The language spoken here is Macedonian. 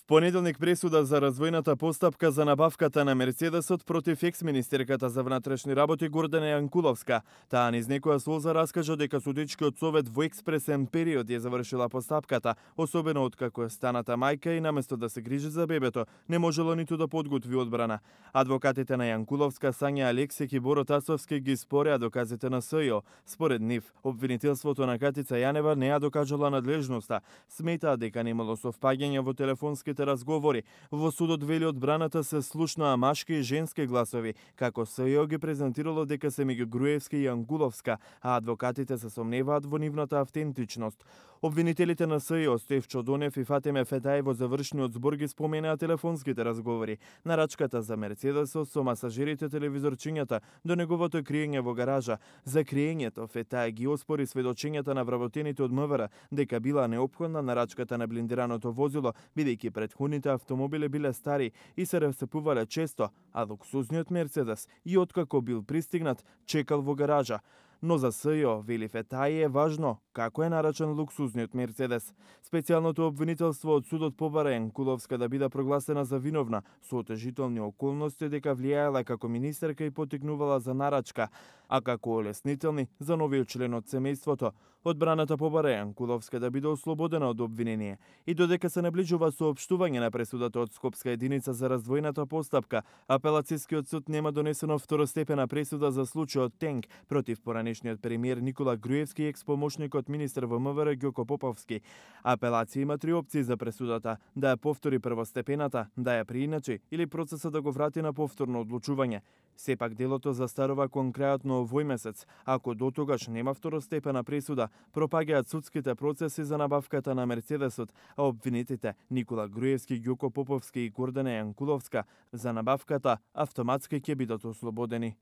Понеделник пресуда за развојната постапка за набавката на Мерцедесот против екс-министерката за внатрешни работи Гордана Јанкуловска. Таа низ некоја слоза раскажа дека судичкиот совет во експресен период ја завршила постапката, особено откако е станата мајка и наместо да се грижи за бебето, не можела ниту да подготви одбрана. Адвокатите на Јанкуловска, Сања Алексек и Боро Тасовски ги спореа доказите на СЈО. Според нив, обвинителството на Катица Јанева не ја докажала надлежноста. Сметаат дека немало совпаѓање во телефонските разговори. Во судот вели одбраната се слушнаа машки и женски гласови, како СЈО ги презентирало дека се меѓу Груевски и Јанкуловска, а адвокатите се сомневаат во нивната автентичност. Обвинителите на СЈО, Стефчо Донев и Фатеме Федај во завршниот збор ги споменаа телефонските разговори, нарачката за Мерцедесот со масажерите телевизорчињата до неговото криење во гаража. За криењето Фетај ги оспори сведочењата на вработените од МВР дека била неопходна нарачката на блиндираното возило, бидејќи претходните автомобили биле стари и се расцепувале често, а луксузниот Мерцедес и откако бил пристигнат, чекал во гаража. Но за СЈО, вели Фетај, е важно како е нарачен луксузниот Мерцедес. Специјалното обвинителство од судот побара Јанкуловска да биде прогласена за виновна со отежителни околности дека влијаела како министерка и потикнувала за нарачка, а како олеснителни за новиот член од семејството. Одбраната побара Јанкуловска да биде ослободена од обвинение и додека се наближува соопштување на пресудата од Скопска единица за раздвојната постапка, апелацијскиот суд нема донесено второстепена пресуда за случајот Тенк против поранешниот премиер Никола Груевски и екс-помошникот министер во МВР Ѓоко Поповски. Апелација има три опции за пресудата: да ја повтори првостепената, да ја прииначи или процесот да го врати на повторно одлучување. Сепак делото застарува кон крајот на овој месец. Ако дотогаш нема второстепена пресуда, пропаѓаат судските процеси за набавката на Мерцедесот, а обвинетите Никола Груевски, Ѓоко Поповски и Гордана Јанкуловска за набавката автоматски ќе бидат ослободени.